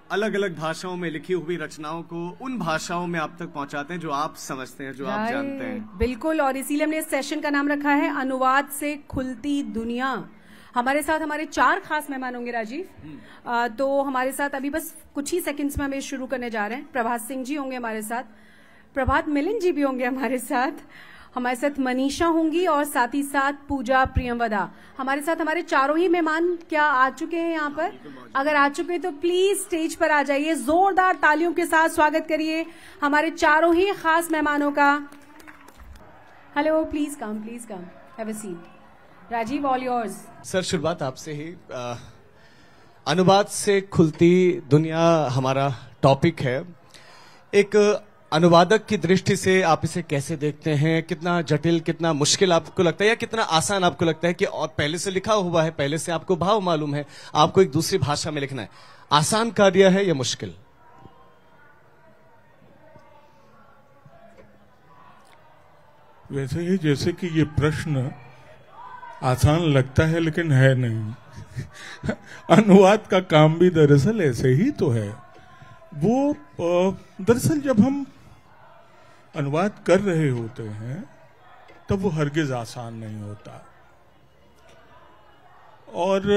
अलग अलग भाषाओं में लिखी हुई रचनाओं को उन भाषाओं में आप तक पहुंचाते हैं जो आप समझते हैं, जो आप जानते हैं। बिल्कुल, और इसीलिए हमने इस सेशन का नाम रखा है अनुवाद से खुलती दुनिया। हमारे साथ हमारे 4 खास मेहमान होंगे राजीव। तो हमारे साथ अभी बस कुछ ही सेकंड्स में हम शुरू करने जा रहे हैं। प्रभात सिंह जी होंगे हमारे साथ, प्रभात मिलिंद जी भी होंगे हमारे साथ मनीषा होंगी और साथ ही साथ पूजा प्रियमवदा हमारे साथ। हमारे चारों ही मेहमान क्या आ चुके हैं यहाँ पर? अगर आ चुके हैं तो प्लीज स्टेज पर आ जाइए, जोरदार तालियों के साथ स्वागत करिए हमारे चारों ही खास मेहमानों का। Hello, please come have a seat. Rajiv, all yours. Sir, शुरुआत आपसे ही। अनुवाद से खुलती दुनिया हमारा टॉपिक है। एक अनुवादक की दृष्टि से आप इसे कैसे देखते हैं? कितना जटिल, कितना मुश्किल आपको लगता है या कितना आसान आपको लगता है कि और पहले से लिखा हुआ है, पहले से आपको भाव मालूम है, आपको एक दूसरी भाषा में लिखना है, आसान कार्य है या मुश्किल? वैसे ही जैसे कि ये प्रश्न आसान लगता है लेकिन है नहीं। अनुवाद का काम भी दरअसल ऐसे ही तो है। वो दरअसल जब हम अनुवाद कर रहे होते हैं तब वो हरगिज आसान नहीं होता, और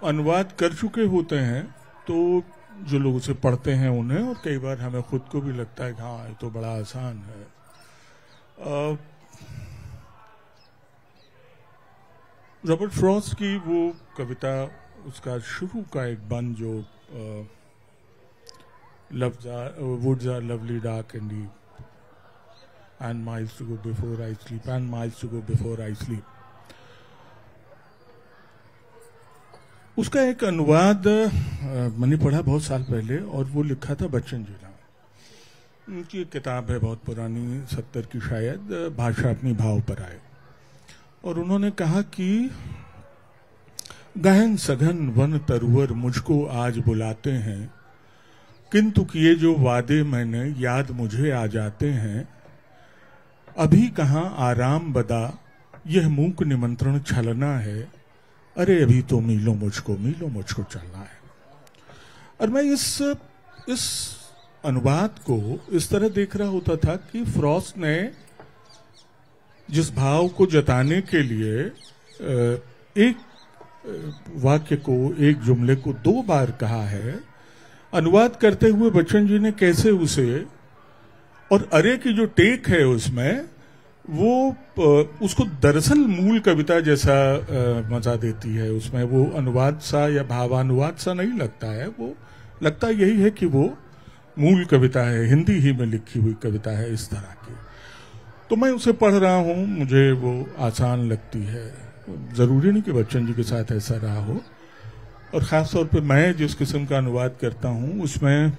अनुवाद कर चुके होते हैं तो जो लोग उसे पढ़ते हैं उन्हें, और कई बार हमें खुद को भी लगता है कि हाँ ये तो बड़ा आसान है। रॉबर्ट फ्रॉस्ट की वो कविता, उसका शुरू का एक बंद जो woods are lovely dark and deep and miles to go before I sleep and miles to go before I sleep, उसका एक अनुवाद मैंने पढ़ा बहुत साल पहले, और वो लिखा था बच्चन जी ने। उनकी एक किताब है बहुत पुरानी, 70 की शायद, भाषा अपनी भाव पर आए, और उन्होंने कहा कि गहन सघन वन तरुवर मुझको आज बुलाते हैं, किंतु किए जो वादे मैंने याद मुझे आ जाते हैं। अभी कहाँ आराम बदा यह मूक निमंत्रण छलना है, अरे अभी तो मीलों मुझको चलना है। और मैं इस अनुवाद को इस तरह देख रहा होता था कि फ्रॉस्ट ने जिस भाव को जताने के लिए एक वाक्य को, एक जुमले को 2 बार कहा है, अनुवाद करते हुए बच्चन जी ने कैसे उसे, और अरे की जो टेक है उसमें, वो उसको दरअसल मूल कविता जैसा मजा देती है। उसमें वो अनुवाद सा या भावानुवाद सा नहीं लगता है, वो लगता यही है कि वो मूल कविता है, हिंदी ही में लिखी हुई कविता है, इस तरह की। तो मैं उसे पढ़ रहा हूँ, मुझे वो आसान लगती है। जरूरी नहीं कि बच्चन जी के साथ ऐसा रहा हो, और खास तौर पे मैं जिस किस्म का अनुवाद करता हूँ उसमें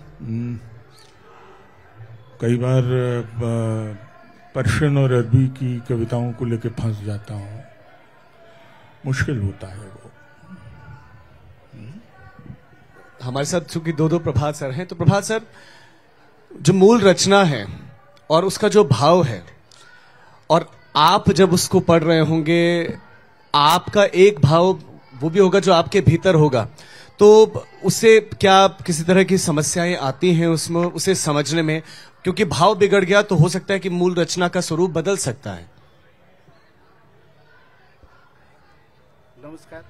कई बार पर्शियन और अरबी की कविताओं को लेकर फंस जाता हूँ, मुश्किल होता है वो। हमारे साथ चूंकि 2 प्रभात सर हैं, तो प्रभात सर, जो मूल रचना है और उसका जो भाव है, और आप जब उसको पढ़ रहे होंगे, आपका एक भाव वो भी होगा जो आपके भीतर होगा, तो उससे क्या किसी तरह की समस्याएं आती हैं उसमें, उसे समझने में? क्योंकि भाव बिगड़ गया तो हो सकता है कि मूल रचना का स्वरूप बदल सकता है। नमस्कार।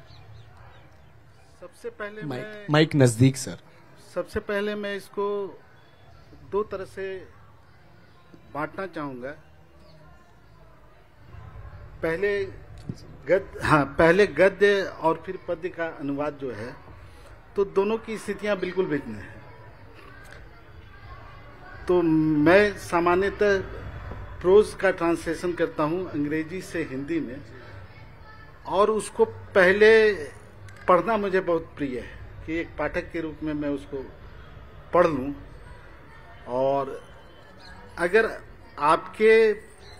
सबसे पहले माइक नजदीक सर। सबसे पहले मैं इसको 2 तरह से बांटना चाहूंगा। पहले गद्य और फिर पद्य का अनुवाद जो है, तो दोनों की स्थितियां बिल्कुल भिन्न है। तो मैं सामान्यतः प्रोज का ट्रांसलेशन करता हूं अंग्रेजी से हिंदी में, और उसको पहले पढ़ना मुझे बहुत प्रिय है कि एक पाठक के रूप में मैं उसको पढ़ लूं, और अगर आपके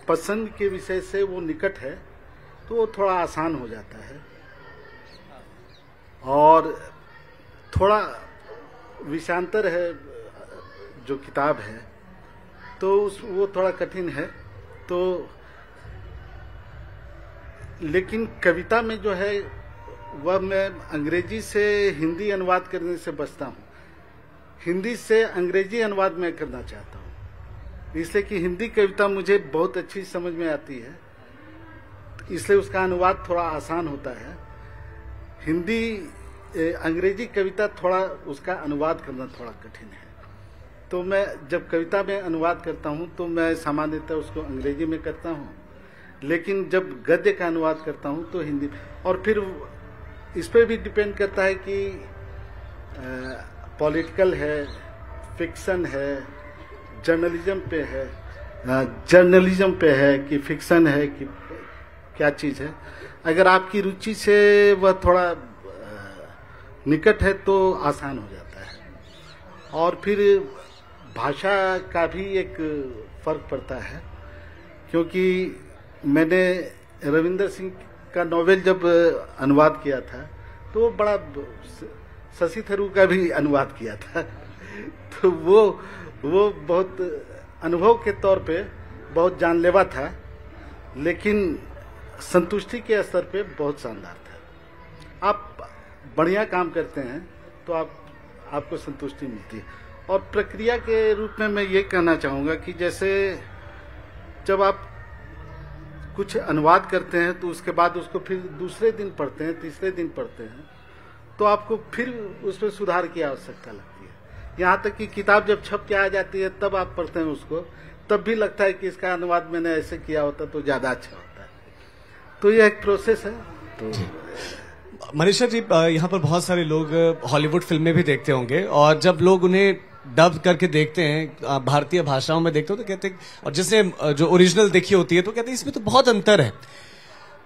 पसंद के विषय से वो निकट है तो वो थोड़ा आसान हो जाता है, और थोड़ा विषयांतर है जो किताब है तो वो थोड़ा कठिन है। तो लेकिन कविता में जो है वह मैं अंग्रेजी से हिंदी अनुवाद करने से बचता हूँ, हिंदी से अंग्रेजी अनुवाद मैं करना चाहता हूँ, इसलिए कि हिंदी कविता मुझे बहुत अच्छी समझ में आती है, इसलिए उसका अनुवाद थोड़ा आसान होता है। हिंदी अंग्रेजी कविता थोड़ा उसका अनुवाद करना थोड़ा कठिन है। तो मैं जब कविता में अनुवाद करता हूँ तो मैं सामान्यतः उसको अंग्रेजी में करता हूँ, लेकिन जब गद्य का अनुवाद करता हूँ तो हिंदी। और फिर इस पर भी डिपेंड करता है कि पॉलिटिकल है, फिक्शन है, जर्नलिज्म पे है कि फिक्शन है कि क्या चीज़ है। अगर आपकी रुचि से वह थोड़ा निकट है तो आसान हो जाता है। और फिर भाषा का भी एक फर्क पड़ता है, क्योंकि मैंने रविंदर सिंह का नॉवेल जब अनुवाद किया था तो बड़ा, शशि थरूर का भी अनुवाद किया था, तो वो बहुत अनुभव के तौर पे बहुत जानलेवा था, लेकिन संतुष्टि के स्तर पे बहुत शानदार था। आप बढ़िया काम करते हैं तो आपको संतुष्टि मिलती है। और प्रक्रिया के रूप में मैं ये कहना चाहूँगा कि जैसे जब आप कुछ अनुवाद करते हैं तो उसके बाद उसको फिर दूसरे दिन पढ़ते हैं, तीसरे दिन पढ़ते हैं, तो आपको फिर उसमें सुधार की आवश्यकता लगती है। यहाँ तक कि किताब जब छप के आ जाती है तब आप पढ़ते हैं उसको, तब भी लगता है कि इसका अनुवाद मैंने ऐसे किया होता तो ज़्यादा अच्छा होता है। तो ये एक प्रोसेस है। तो मनीषा जी, यहाँ पर बहुत सारे लोग हॉलीवुड फिल्में भी देखते होंगे, और जब लोग उन्हें डब करके देखते हैं, भारतीय भाषाओं में देखते हो तो कहते हैं, और जिसने जो ओरिजिनल देखी होती है तो कहते हैं इसमें तो बहुत अंतर है,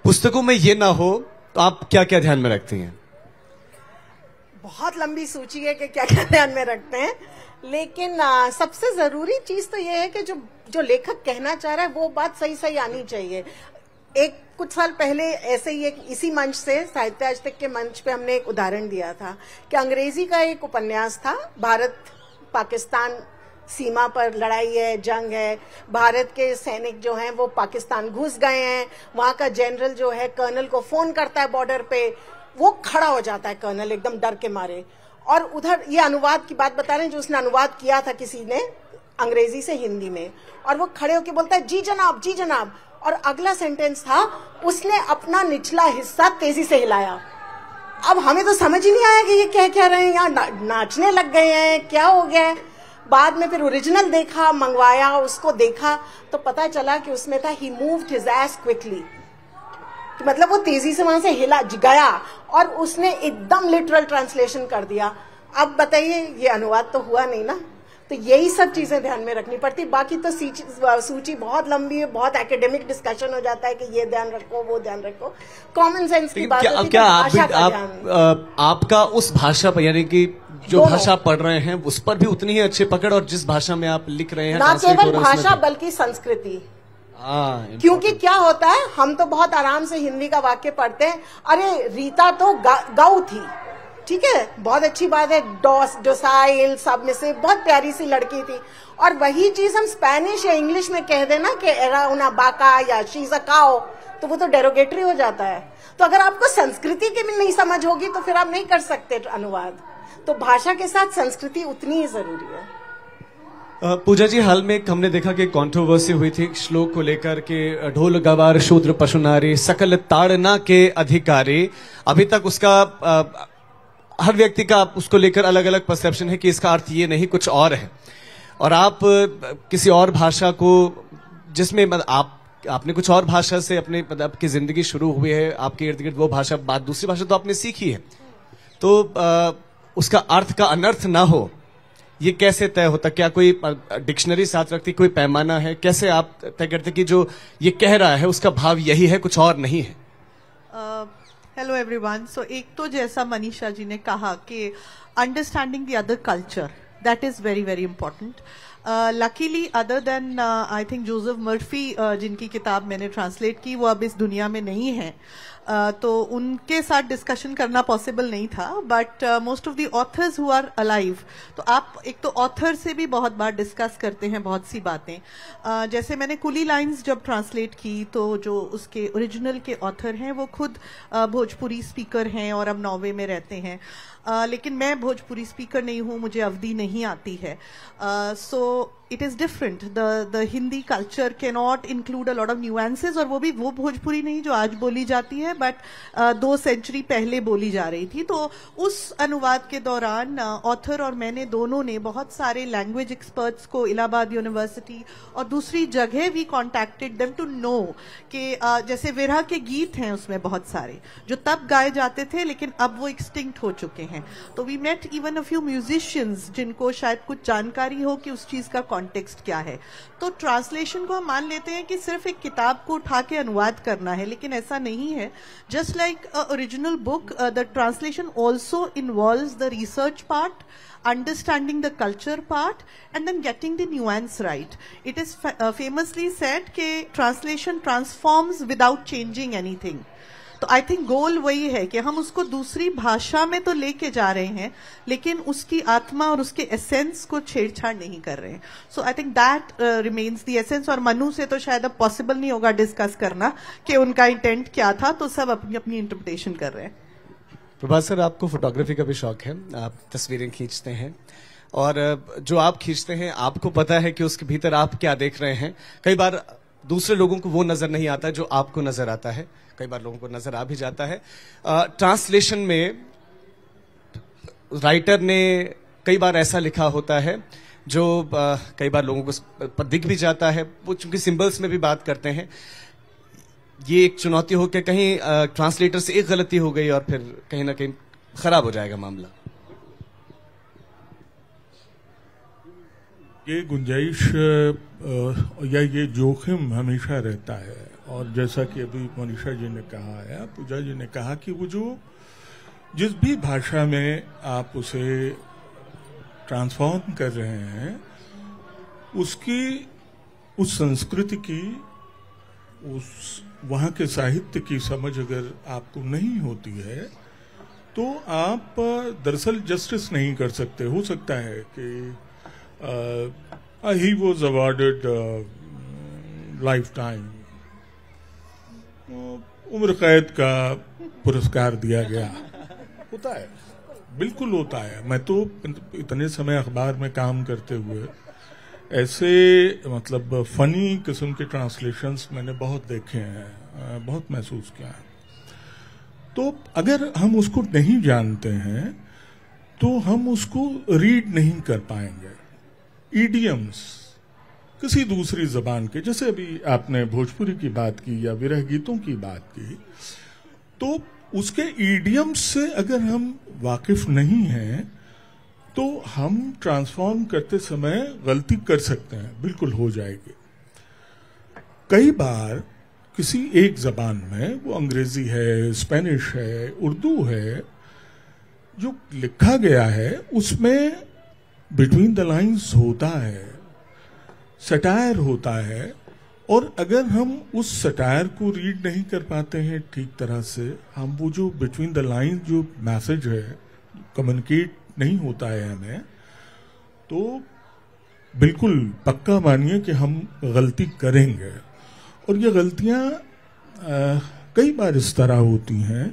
पुस्तकों में ये ना हो, तो आप क्या क्या ध्यान में रखती हैं? बहुत लंबी सूची है कि क्या क्या ध्यान में रखते हैं, लेकिन सबसे जरूरी चीज तो ये है कि जो लेखक कहना चाह रहा है वो बात सही सही आनी चाहिए। कुछ साल पहले ऐसे ही इसी मंच से, साहित्य आज तक के मंच पे, हमने एक उदाहरण दिया था कि अंग्रेजी का एक उपन्यास था, भारत पाकिस्तान सीमा पर लड़ाई है, जंग है, भारत के सैनिक जो हैं वो पाकिस्तान घुस गए हैं, वहां का जनरल जो है कर्नल को फोन करता है बॉर्डर पे, वो खड़ा हो जाता है कर्नल एकदम डर के मारे। और उधर ये अनुवाद की बात बता रहे हैं, जो उसने अनुवाद किया था किसी ने अंग्रेजी से हिंदी में, और वो खड़े होकर बोलता है जी जनाब, जी जनाब, और अगला सेंटेंस था उसने अपना निचला हिस्सा तेजी से हिलाया। अब हमें तो समझ ही नहीं आया कि ये क्या रहे हैं, यहाँ नाचने लग गए हैं, क्या हो गया है। बाद में फिर ओरिजिनल देखा, मंगवाया, उसको देखा तो पता चला कि उसमें था ही मूव्ड हिज एस क्विकली, मतलब वो तेजी से वहां से हिला गया, और उसने एकदम लिटरल ट्रांसलेशन कर दिया। अब बताइए, ये अनुवाद तो हुआ नहीं ना। तो यही सब चीजें ध्यान में रखनी पड़ती। बाकी तो सूची बहुत लंबी है, बहुत एकेडमिक डिस्कशन हो जाता है कि ये ध्यान रखो, वो ध्यान रखो। कॉमन सेंस की बात होती है। आपका उस भाषा पर, यानी कि जो भाषा पढ़ रहे हैं उस पर भी उतनी ही अच्छी पकड़, और जिस भाषा में आप लिख रहे हैं, ना केवल भाषा बल्कि संस्कृति। क्योंकि क्या होता है, हम तो बहुत आराम से हिंदी का वाक्य पढ़ते हैं, अरे रीता तो गौ थी, ठीक है, बहुत अच्छी बात है, डोसाइल, सब में से बहुत प्यारी सी लड़की थी, और वही चीज हम स्पेनिश या इंग्लिश में कह देना कि एरा उना बाका या शीज अ काओ, तो वो तो डेरोगेटरी हो जाता है। तो अगर आपको संस्कृति की भी नहीं समझ होगी तो फिर आप नहीं कर सकते अनुवाद। तो भाषा के साथ संस्कृति उतनी ही जरूरी है। पूजा जी, हाल में हमने देखा कि कंट्रोवर्सी हुई थी श्लोक को लेकर के, ढोल गवार शूद्र पशु नारी सकल ताड़ना के अधिकारी। अभी तक उसका हर व्यक्ति का उसको लेकर अलग अलग परसेप्शन है कि इसका अर्थ ये नहीं कुछ और है, और आप किसी और भाषा को, जिसमें आपने कुछ और भाषा से अपने आपकी जिंदगी शुरू हुई है, आपके इर्द गिर्द वो भाषा, बात दूसरी भाषा तो आपने सीखी है, तो उसका अर्थ का अनर्थ ना हो, ये कैसे तय होता? क्या कोई डिक्शनरी साथ रखती, कोई पैमाना है? कैसे आप तय करते कि जो ये कह रहा है उसका भाव यही है, कुछ और नहीं है? Hello everyone. सो एक तो जैसा मनीषा जी ने कहा कि understanding the other culture, that is very very important. Luckily other than I think Joseph Murphy जिनकी किताब मैंने ट्रांसलेट की वो अब इस दुनिया में नहीं है, तो उनके साथ डिस्कशन करना पॉसिबल नहीं था, but most of the authors who are alive, तो आप एक तो ऑथर से भी बहुत बार डिस्कस करते हैं बहुत सी बातें। जैसे मैंने कुली लाइंस जब ट्रांसलेट की तो जो उसके ओरिजिनल के ऑथर हैं वो खुद भोजपुरी स्पीकर हैं और अब नॉर्वे में रहते हैं, लेकिन मैं भोजपुरी स्पीकर नहीं हूँ, मुझे अवधी नहीं आती है, so it is different. The Hindi culture can not include a lot of nuances, और वो भी वो भोजपुरी नहीं जो आज बोली जाती है, बट 2 सेंचुरी पहले बोली जा रही थी। तो उस अनुवाद के दौरान ऑथर और मैंने दोनों ने बहुत सारे लैंग्वेज एक्सपर्ट्स को इलाहाबाद यूनिवर्सिटी और दूसरी जगह भी कॉन्टैक्टेड देम टू नो कि जैसे विरह के गीत हैं उसमें बहुत सारे जो तब गाए जाते थे लेकिन अब वो एक्सटिंक्ट हो चुके हैं। तो we met even a few musicians जिनको शायद कुछ जानकारी हो कि उस चीज का कॉन्टेक्स्ट क्या है। तो ट्रांसलेशन को हम मान लेते हैं कि सिर्फ एक किताब को उठा के अनुवाद करना है, लेकिन ऐसा नहीं है। Just like original book, the translation also involves the research part, understanding the culture part, and then getting the nuance right. It is famously said कि translation transforms without changing anything. तो आई थिंक गोल वही है कि हम उसको दूसरी भाषा में तो लेके जा रहे हैं लेकिन उसकी आत्मा और उसके एसेंस को छेड़छाड़ नहीं कर रहे हैं। So I think that remains the essence. और मनु से तो शायद अब पॉसिबल नहीं होगा डिस्कस करना कि उनका इंटेंट क्या था, तो सब अपनी अपनी इंटरप्रिटेशन कर रहे हैं। प्रभात सर, आपको फोटोग्राफी का भी शौक है, आप तस्वीरें खींचते हैं और जो आप खींचते हैं आपको पता है कि उसके भीतर आप क्या देख रहे हैं। कई बार दूसरे लोगों को वो नजर नहीं आता जो आपको नजर आता है, कई बार लोगों को नजर आ भी जाता है। ट्रांसलेशन में राइटर ने कई बार ऐसा लिखा होता है जो कई बार लोगों को दिख भी जाता है, वो चूंकि सिंबल्स में भी बात करते हैं। ये एक चुनौती हो कि कहीं ट्रांसलेटर से एक गलती हो गई और फिर कहीं ना कहीं खराब हो जाएगा मामला। ये गुंजाइश या ये जोखिम हमेशा रहता है, और जैसा कि अभी मनीषा जी ने कहा है, पूजा जी ने कहा कि वो जो जिस भी भाषा में आप उसे ट्रांसफॉर्म कर रहे हैं उसकी उस संस्कृति की उस वहाँ के साहित्य की समझ अगर आपको नहीं होती है तो आप दरअसल जस्टिस नहीं कर सकते। हो सकता है कि he was awarded life time, उम्र कैद का पुरस्कार दिया गया, होता है, बिल्कुल होता है। मैं तो इतने समय अखबार में काम करते हुए ऐसे मतलब फनी किस्म के ट्रांसलेशंस मैंने बहुत देखे हैं, बहुत महसूस किया है। तो अगर हम उसको नहीं जानते हैं तो हम उसको रीड नहीं कर पाएंगे। ईडियम्स किसी दूसरी जबान के, जैसे अभी आपने भोजपुरी की बात की या विरह गीतों की बात की, तो उसके ईडियम्स से अगर हम वाकिफ नहीं हैं तो हम ट्रांसफॉर्म करते समय गलती कर सकते हैं, बिल्कुल हो जाएगी। कई बार किसी एक जबान में, वो अंग्रेजी है, स्पेनिश है, उर्दू है, जो लिखा गया है उसमें बिटवीन द लाइंस होता है, सटायर होता है, और अगर हम उस सटायर को रीड नहीं कर पाते हैं ठीक तरह से, हम वो जो बिटवीन द लाइंस जो मैसेज है कम्युनिकेट नहीं होता है हमें, तो बिल्कुल पक्का मानिए कि हम गलती करेंगे। और ये गलतियां कई बार इस तरह होती हैं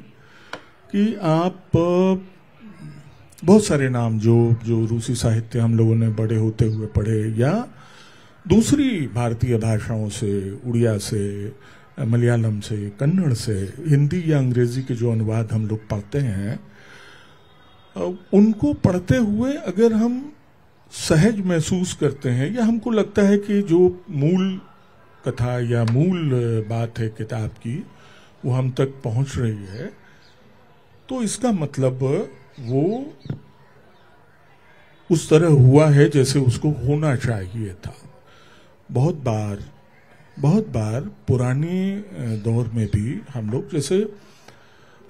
कि आप बहुत सारे नाम जो रूसी साहित्य हम लोगों ने बड़े होते हुए पढ़े या दूसरी भारतीय भाषाओं से, उड़िया से, मलयालम से, कन्नड़ से, हिंदी या अंग्रेजी के जो अनुवाद हम लोग पढ़ते हैं, उनको पढ़ते हुए अगर हम सहज महसूस करते हैं या हमको लगता है कि जो मूल कथा या मूल बात है किताब की वो हम तक पहुंच रही है, तो इसका मतलब वो उस तरह हुआ है जैसे उसको होना चाहिए था। बहुत बार पुराने दौर में भी हम लोग, जैसे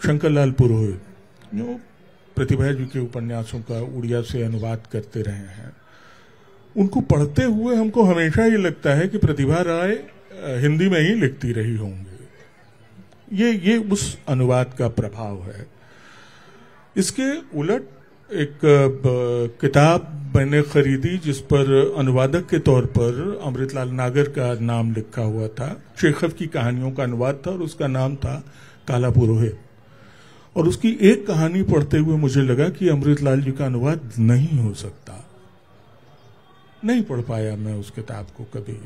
शंकरलाल पुरोहित जो प्रतिभा जी के उपन्यासों का उड़िया से अनुवाद करते रहे हैं, उनको पढ़ते हुए हमको हमेशा ये लगता है कि प्रतिभा राय हिंदी में ही लिखती रही होंगी। ये उस अनुवाद का प्रभाव है। इसके उलट एक किताब मैंने खरीदी जिस पर अनुवादक के तौर पर अमृतलाल नागर का नाम लिखा हुआ था। चेखव की कहानियों का अनुवाद था और उसका नाम था काला पुरोहित। और उसकी एक कहानी पढ़ते हुए मुझे लगा कि अमृतलाल जी का अनुवाद नहीं हो सकता। नहीं पढ़ पाया मैं उस किताब को कभी।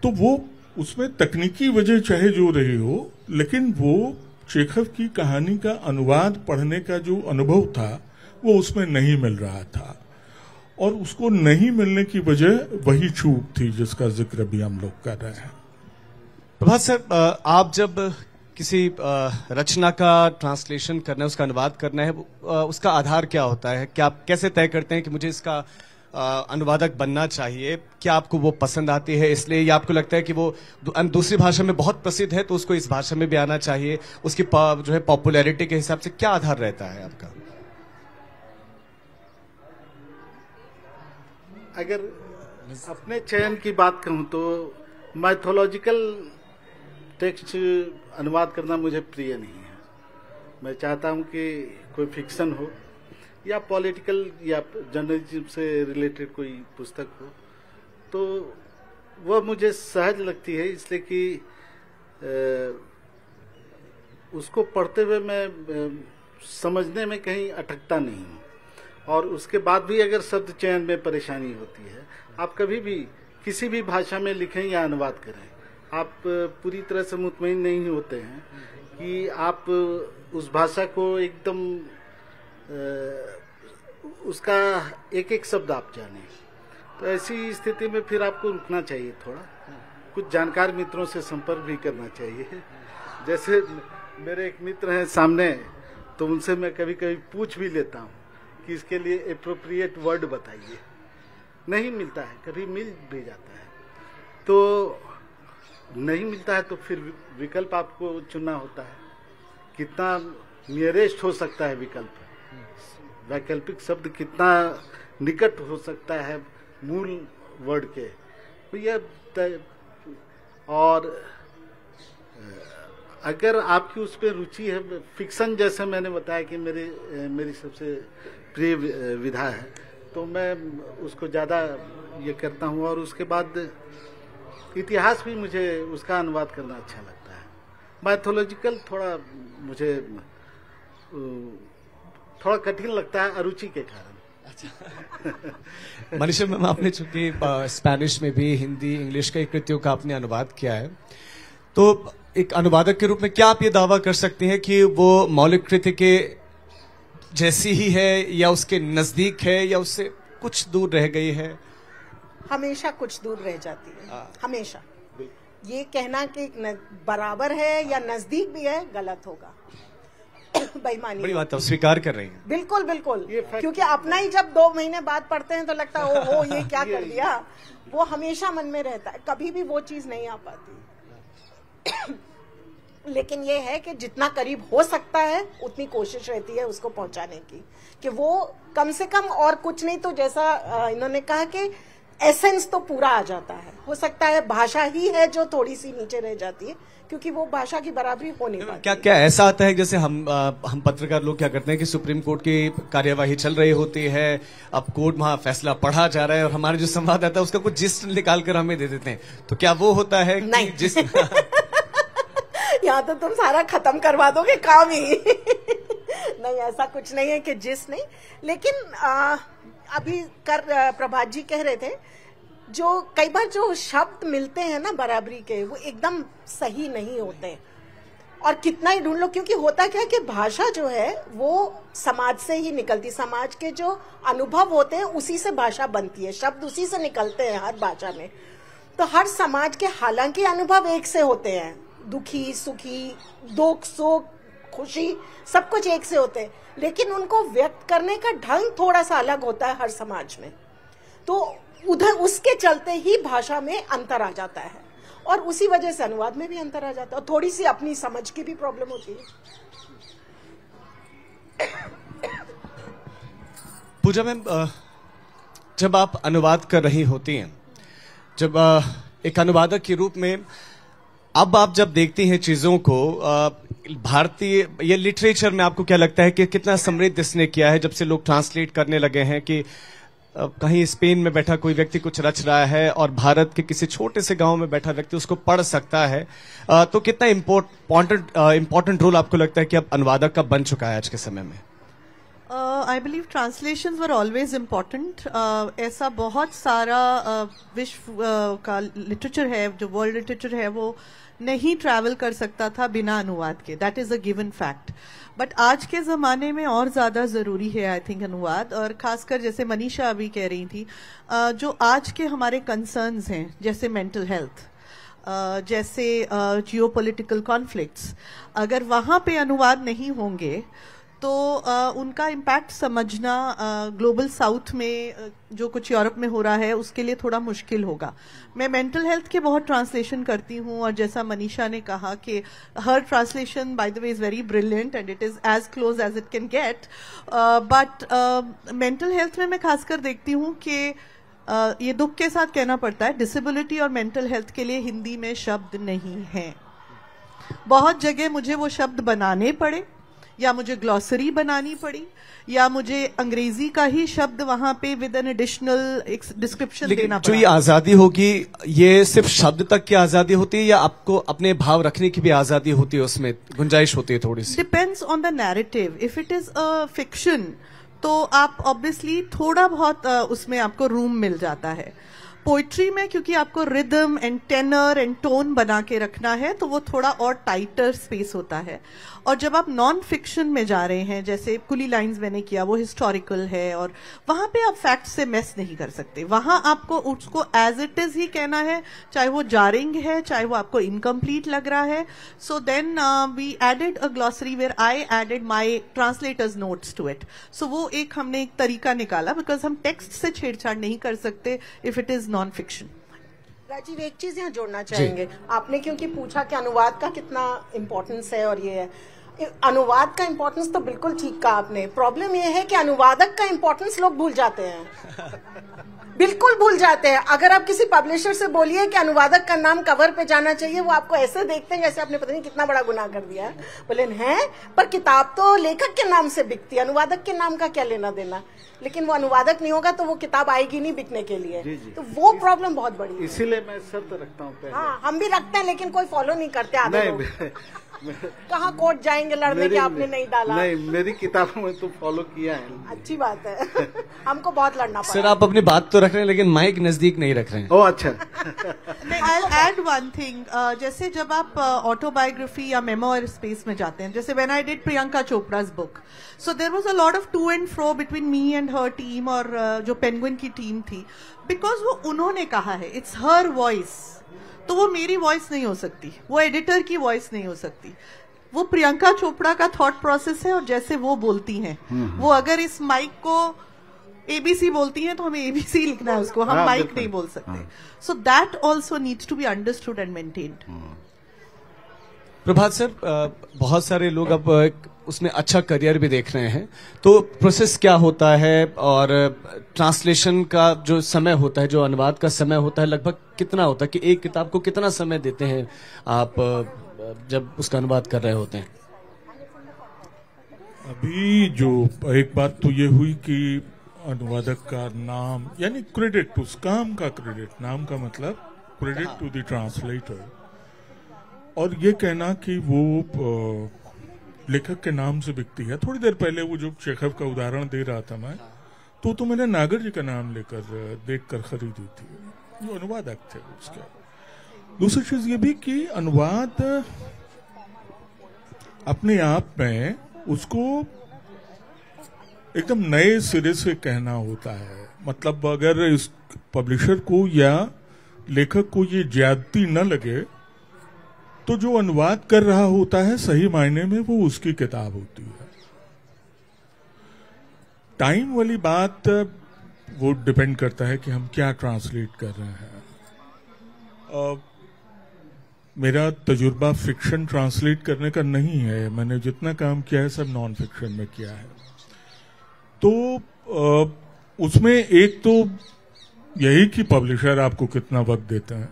तो वो उसमें तकनीकी वजह चाहे जो रही हो, लेकिन वो चेखव की कहानी का अनुवाद पढ़ने का जो अनुभव था वो उसमें नहीं मिल रहा था। और उसको नहीं मिलने की वजह वही चूक थी जिसका जिक्र भी हम लोग कर रहे हैं। प्रभात सर, आप जब किसी रचना का ट्रांसलेशन करना है, उसका अनुवाद करना है, उसका आधार क्या होता है? क्या आप कैसे तय करते हैं कि मुझे इसका अनुवादक बनना चाहिए? क्या आपको वो पसंद आती है इसलिए, या आपको लगता है कि वो दूसरी भाषा में बहुत प्रसिद्ध है तो उसको इस भाषा में भी आना चाहिए? उसकी जो है पॉपुलैरिटी के हिसाब से क्या आधार रहता है आपका? अगर अपने चयन की बात कहूं तो माइथोलॉजिकल टेक्स्ट अनुवाद करना मुझे प्रिय नहीं है। मैं चाहता हूं कि कोई फिक्शन हो या पॉलिटिकल या जर्नलिज्म से रिलेटेड कोई पुस्तक हो, तो वह मुझे सहज लगती है, इसलिए कि उसको पढ़ते हुए मैं समझने में कहीं अटकता नहीं हूँ। और उसके बाद भी अगर शब्द चयन में परेशानी होती है, आप कभी भी किसी भी भाषा में लिखें या अनुवाद करें, आप पूरी तरह से मुतमईन नहीं होते हैं कि आप उस भाषा को एकदम उसका एक एक शब्द आप जाने। तो ऐसी स्थिति में फिर आपको रुकना चाहिए, थोड़ा कुछ जानकार मित्रों से संपर्क भी करना चाहिए। जैसे मेरे एक मित्र हैं सामने, तो उनसे मैं कभी कभी पूछ भी लेता हूँ कि इसके लिए एप्रोप्रिएट वर्ड बताइए। नहीं मिलता है, कभी मिल भी जाता है। तो नहीं मिलता है तो फिर विकल्प आपको चुनना होता है। कितना नियरेस्ट हो सकता है विकल्प, वैकल्पिक शब्द कितना निकट हो सकता है मूल वर्ड के, तो यह। और अगर आपकी उस पर रुचि है, फिक्शन जैसे मैंने बताया कि मेरी सबसे प्रिय विधा है, तो मैं उसको ज़्यादा ये करता हूँ। और उसके बाद इतिहास भी मुझे उसका अनुवाद करना अच्छा लगता है। माइथोलॉजिकल थोड़ा मुझे थोड़ा कठिन लगता है अरुचि के कारण। अच्छा। मनीषा मैम, आपने चूंकि स्पेनिश में भी, हिंदी, इंग्लिश कई कृतियों का आपने अनुवाद किया है, तो एक अनुवादक के रूप में क्या आप ये दावा कर सकते हैं कि वो मौलिक कृति के जैसी ही है, या उसके नजदीक है, या उससे कुछ दूर रह गई है? हमेशा कुछ दूर रह जाती है, हमेशा। ये कहना कि बराबर है या नजदीक भी है, गलत होगा। बेईमानी। बड़ी बात, आप स्वीकार कर रही हैं। बिल्कुल बिल्कुल, क्योंकि अपना ही जब 2 महीने बाद पढ़ते हैं तो लगता है ओहो ये क्या कर दिया। वो हमेशा मन में रहता है, कभी भी वो चीज नहीं आ पाती। लेकिन ये है कि जितना करीब हो सकता है उतनी कोशिश रहती है उसको पहुंचाने की, कि वो कम से कम, और कुछ नहीं तो जैसा इन्होंने कहा कि एसेंस तो पूरा आ जाता है। हो सकता है भाषा ही है जो थोड़ी सी नीचे रह जाती है, क्योंकि वो भाषा की बराबरी हो नहीं पाती। क्या ऐसा आता है जैसे हम पत्रकार लोग क्या करते हैं कि सुप्रीम कोर्ट की कार्यवाही चल रही होती है, अब कोर्ट वहां फैसला पढ़ा जा रहा है, और हमारे जो संवाददाता है उसका कुछ जिस्ट निकाल कर हमें दे देते हैं, तो क्या वो होता है? नहीं। जिस यहाँ तो तुम सारा खत्म करवा दोगे काम ही। नहीं, ऐसा कुछ नहीं है कि जिस नहीं, लेकिन अभी प्रभात जी कह रहे थे, जो कई बार जो शब्द मिलते हैं ना बराबरी के, वो एकदम सही नहीं होते, और कितना ही ढूंढ लो, क्योंकि होता क्या है कि भाषा जो है वो समाज से ही निकलती, समाज के जो अनुभव होते हैं उसी से भाषा बनती है, शब्द उसी से निकलते हैं हर भाषा में। तो हर समाज के हालांकि अनुभव एक से होते हैं, दुखी सुखी, दुख सुख खुशी, सब कुछ एक से होते हैं, लेकिन उनको व्यक्त करने का ढंग थोड़ा सा अलग होता है हर समाज में। तो उधर उसके चलते ही भाषा में अंतर आ जाता है, और उसी वजह से अनुवाद में भी अंतर आ जाता है, और थोड़ी सी अपनी समझ की भी प्रॉब्लम होती है। पूजा मैम, जब आप अनुवाद कर रही होती हैं, जब एक अनुवादक के रूप में अब आप जब देखती हैं चीजों को, भारतीय ये लिटरेचर में आपको क्या लगता है कि कितना समृद्ध इसने किया है जब से लोग ट्रांसलेट करने लगे हैं कि कहीं स्पेन में बैठा कोई व्यक्ति कुछ रच रहा है और भारत के किसी छोटे से गांव में बैठा व्यक्ति उसको पढ़ सकता है, तो कितना इम्पोर्टेंट रोल आपको लगता है कि अब अनुवादक का बन चुका है आज के समय में? I believe translations were always important. ऐसा बहुत सारा विश्व का लिटरेचर है, जो वर्ल्ड लिटरेचर है, वो नहीं ट्रैवल कर सकता था बिना अनुवाद के. That is a given fact. But आज के जमाने में और ज्यादा जरूरी है आई थिंक अनुवाद. और खासकर जैसे मनीषा अभी कह रही थी, जो आज के हमारे कंसर्न्स हैं, जैसे मेंटल हेल्थ, जैसे जियोपॉलिटिकल कॉन्फ्लिक्ट्स, अगर वहां पे अनुवाद नहीं होंगे तो उनका इम्पैक्ट समझना ग्लोबल साउथ में जो कुछ यूरोप में हो रहा है उसके लिए थोड़ा मुश्किल होगा. मैं मेंटल हेल्थ के बहुत ट्रांसलेशन करती हूँ, और जैसा मनीषा ने कहा कि her translation by the way is very brilliant and it is as close as it can get. But mental health में मैं खासकर देखती हूँ कि ये दुख के साथ कहना पड़ता है, डिसेबिलिटी और मेंटल हेल्थ के लिए हिंदी में शब्द नहीं है. बहुत जगह मुझे वो शब्द बनाने पड़े, या मुझे ग्लॉसरी बनानी पड़ी, या मुझे अंग्रेजी का ही शब्द वहां पे विद एन एडिशनल डिस्क्रिप्शन देना पड़ा. जो ये आजादी होगी, ये सिर्फ शब्द तक की आजादी होती है या आपको अपने भाव रखने की भी आजादी होती है, उसमें गुंजाइश होती है थोड़ी सी? Depends on the narrative. If it is a fiction तो आप ऑब्वियसली थोड़ा बहुत उसमें आपको रूम मिल जाता है. पोइट्री में क्योंकि आपको rhythm and tenor and tone बना के रखना है तो वो थोड़ा और टाइटर स्पेस होता है. और जब आप नॉन फिक्शन में जा रहे हैं, जैसे कुली लाइंस मैंने किया, वो हिस्टोरिकल है और वहां पे आप फैक्ट से मेस नहीं कर सकते. वहां आपको उसको एज इट इज ही कहना है, चाहे वो जारिंग है, चाहे वो आपको इनकम्प्लीट लग रहा है. So then we added a glossary where I added my translator's notes to it. So वो एक हमने एक तरीका निकाला, बिकॉज हम टेक्स्ट से छेड़छाड़ नहीं कर सकते if it is non fiction. Rajiv, एक चीज यहाँ जोड़ना चाहेंगे. आपने क्योंकि पूछा कि अनुवाद का कितना इम्पोर्टेंस है, और ये है अनुवाद का इम्पोर्टेंस, तो बिल्कुल ठीक कहा आपने. प्रॉब्लम ये है कि अनुवादक का इम्पोर्टेंस लोग भूल जाते हैं. बिल्कुल भूल जाते हैं. अगर आप किसी पब्लिशर से बोलिए कि अनुवादक का नाम कवर पे जाना चाहिए, वो आपको ऐसे देखते हैं जैसे आपने पता नहीं कितना बड़ा गुनाह कर दिया है. बोले हैं, पर किताब तो लेखक के नाम से बिकती है, अनुवादक के नाम का क्या लेना देना. लेकिन वो अनुवादक नहीं होगा तो वो किताब आएगी नहीं बिकने के लिए. जी. तो वो प्रॉब्लम बहुत बड़ी है. इसीलिए मैं शर्त रखता हूँ. हाँ, हम भी रखते हैं, लेकिन कोई फॉलो नहीं करते आधे लोग. कहाँ कोर्ट जाएंगे लड़ने के आपने नहीं डाला. नहीं, मेरी किताबों में तो फॉलो किया है. अच्छी बात है. हमको बहुत लड़ना पड़ा. सर, आप अपनी बात तो रख रहे हैं लेकिन माइक नजदीक नहीं रख रहे हैं. ओह, अच्छा. I'll add one thing. जैसे जब आप ऑटोबायोग्राफी या मेमोयर स्पेस में जाते हैं, जैसे when I did Priyanka चोपड़ा's book, so there was a lot of to and fro between me and her team, और जो पेंगुइन की टीम थी, because वो उन्होंने कहा है, it's her voice. तो वो मेरी वॉइस नहीं हो सकती, वो एडिटर की वॉइस नहीं हो सकती. वो प्रियंका चोपड़ा का थॉट प्रोसेस है, और जैसे वो बोलती हैं, वो अगर इस माइक को एबीसी बोलती हैं तो हमें एबीसी लिखना है उसको, हम माइक नहीं बोल सकते. So that also needs to be understood and maintained. Prabhat sir, बहुत सारे लोग अब उसमें अच्छा करियर भी देख रहे हैं, तो प्रोसेस क्या होता है, और ट्रांसलेशन का जो समय होता है, जो अनुवाद का समय होता है, लगभग कितना होता है कि एक किताब को कितना समय देते हैं आप जब उसका अनुवाद कर रहे होते हैं? अभी जो एक बात तो ये हुई कि अनुवादक का नाम, यानी क्रेडिट, उस काम का क्रेडिट, नाम का मतलब क्रेडिट टू द ट्रांसलेटर, और ये कहना कि वो लेखक के नाम से बिकती है. थोड़ी देर पहले वो जो चेखव का उदाहरण दे रहा था मैं, तो मैंने नागर जी का नाम देखकर खरीदी थी, जो अनुवादक थे उसके. दूसरी चीज ये भी कि अनुवाद अपने आप में उसको एकदम नए सिरे से कहना होता है. मतलब अगर इस पब्लिशर को या लेखक को ये ज्यादती न लगे, तो जो अनुवाद कर रहा होता है सही मायने में वो उसकी किताब होती है. टाइम वाली बात वो डिपेंड करता है कि हम क्या ट्रांसलेट कर रहे हैं. मेरा तजुर्बा फिक्शन ट्रांसलेट करने का नहीं है. मैंने जितना काम किया है सब नॉन फिक्शन में किया है. तो उसमें एक तो यही कि पब्लिशर आपको कितना वक्त देते हैं,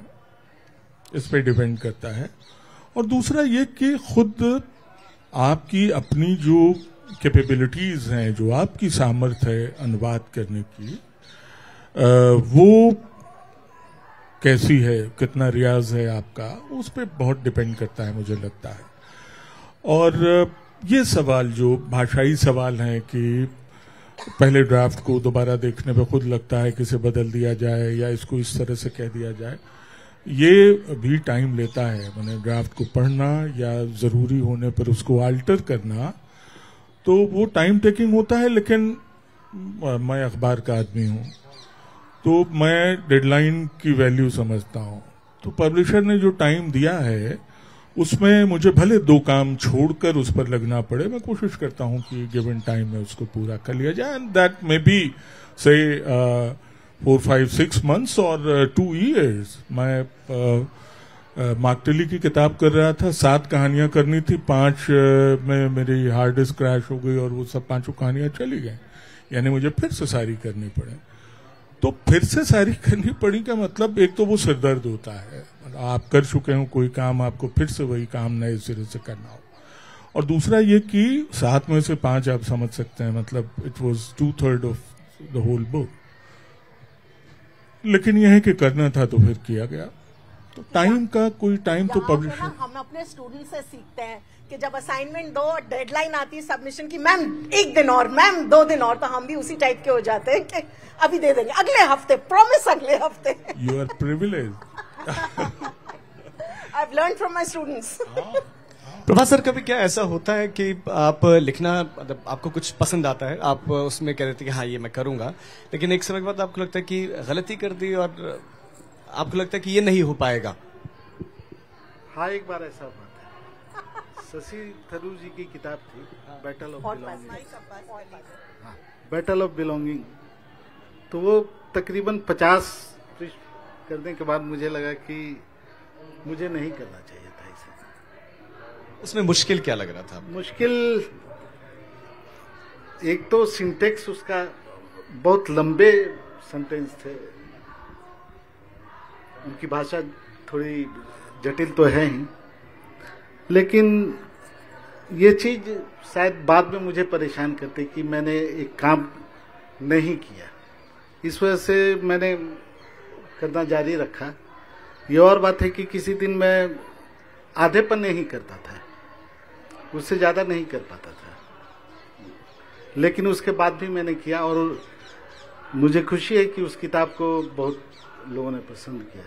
इस पे डिपेंड करता है, और दूसरा ये कि खुद आपकी अपनी जो कैपेबिलिटीज हैं, जो आपकी सामर्थ्य है अनुवाद करने की, वो कैसी है, कितना रियाज है आपका, उस पर बहुत डिपेंड करता है मुझे लगता है। और ये सवाल जो भाषाई सवाल हैं कि पहले ड्राफ्ट को दोबारा देखने पे खुद लगता है कि इसे बदल दिया जाए या इसको इस तरह से कह दिया जाए, ये भी टाइम लेता है। मैंने ड्राफ्ट को पढ़ना या ज़रूरी होने पर उसको आल्टर करना, तो वो टाइम टेकिंग होता है। लेकिन मैं अखबार का आदमी हूँ, तो मैं डेडलाइन की वैल्यू समझता हूँ। तो पब्लिशर ने जो टाइम दिया है उसमें मुझे भले 2 काम छोड़कर उस पर लगना पड़े, मैं कोशिश करता हूँ कि गिवन टाइम में उसको पूरा कर लिया जाए। एंड दैट मे बी से 4, 5, 6 months और 2 years। मैं मार्कटेली की किताब कर रहा था, 7 कहानियां करनी थी, 5 में मेरी हार्ड डिस्क क्रैश हो गई और वो सब 5 कहानियां चली गई, यानी मुझे फिर से सारी करनी पड़े। तो फिर से सारी करनी पड़ी का मतलब एक तो वो सिरदर्द होता है, आप कर चुके हो कोई काम, आपको फिर से वही काम नए सिरे से करना हो, और दूसरा ये कि 7 में से 5 आप समझ सकते हैं, मतलब it was 2/3 of the whole book. लेकिन यह है कि करना था तो फिर किया गया। तो टाइम का कोई टाइम तो पब्लिशर, हम अपने स्टूडेंट से सीखते हैं कि जब असाइनमेंट दो और डेडलाइन आती है सबमिशन की, मैम 1 दिन और, मैम 2 दिन और, तो हम भी उसी टाइप के हो जाते हैं कि अभी दे देंगे, अगले हफ्ते, प्रॉमिस अगले हफ्ते। You are privilege. I have learn from my students. Prabhat sir, कभी क्या ऐसा होता है कि आप लिखना, मतलब आपको कुछ पसंद आता है, आप उसमें कह देते हैं कि हाँ ये मैं करूंगा, लेकिन एक समय के बाद आपको लगता है कि गलती कर दी और आपको लगता है कि ये नहीं हो पाएगा? हाँ, एक बार ऐसा हुआ था। शशि थरूर जी की किताब थी बैटल ऑफ बिलोंगिंग। हाँ, बैटल ऑफ बिलोंगिंग। तो वो तकरीबन 50 पृष्ठ करने के बाद मुझे लगा कि मुझे नहीं करना चाहिए था इसे। उसमें मुश्किल क्या लग रहा था? मुश्किल एक तो सिंटेक्स, उसका बहुत लंबे सेंटेंस थे, उनकी भाषा थोड़ी जटिल तो है ही, लेकिन ये चीज शायद बाद में मुझे परेशान करती कि मैंने एक काम नहीं किया, इस वजह से मैंने करना जारी रखा। ये और बात है कि किसी दिन मैं आधे पन्ने ही करता था, उससे ज्यादा नहीं कर पाता था, लेकिन उसके बाद भी मैंने किया और मुझे खुशी है कि उस किताब को बहुत लोगों ने पसंद किया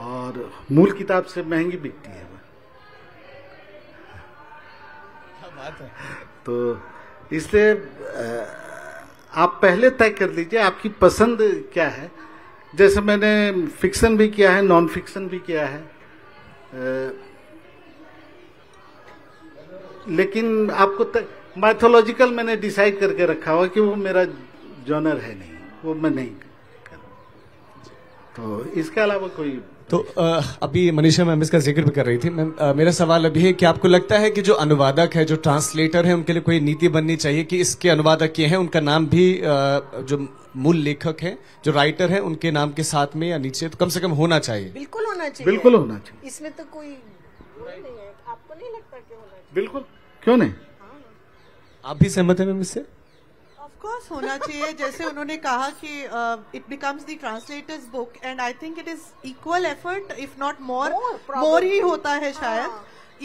और मूल किताब से महंगी बिकती है। क्या बात है। तो इसलिए आप पहले तय कर लीजिए आपकी पसंद क्या है। जैसे मैंने फिक्शन भी किया है, नॉन फिक्शन भी किया है, लेकिन आपको माइथोलॉजिकल मैंने डिसाइड करके रखा हुआ कि वो मेरा जॉनर है नहीं, वो मैं नहीं कर। तो इसके अलावा कोई तो अभी मनीषा मैम इसका जिक्र भी कर रही थी। मेरा सवाल अभी है कि आपको लगता है कि जो अनुवादक है, जो ट्रांसलेटर है, उनके लिए कोई नीति बननी चाहिए कि इसके अनुवादक ये हैं, उनका नाम भी जो मूल लेखक है, जो राइटर है, उनके नाम के साथ में या नीचे तो कम से कम होना चाहिए? बिल्कुल होना चाहिए, बिल्कुल होना चाहिए। इसमें तो कोई नहीं है। आपको नहीं लगता कि होना चाहिए? बिल्कुल, क्यों नहीं। आप भी सहमत हैं मैम इससे? Of course होना चाहिए। जैसे उन्होंने कहा कि it becomes the translator's book and I think it is equal effort if not more ही होता है शायद।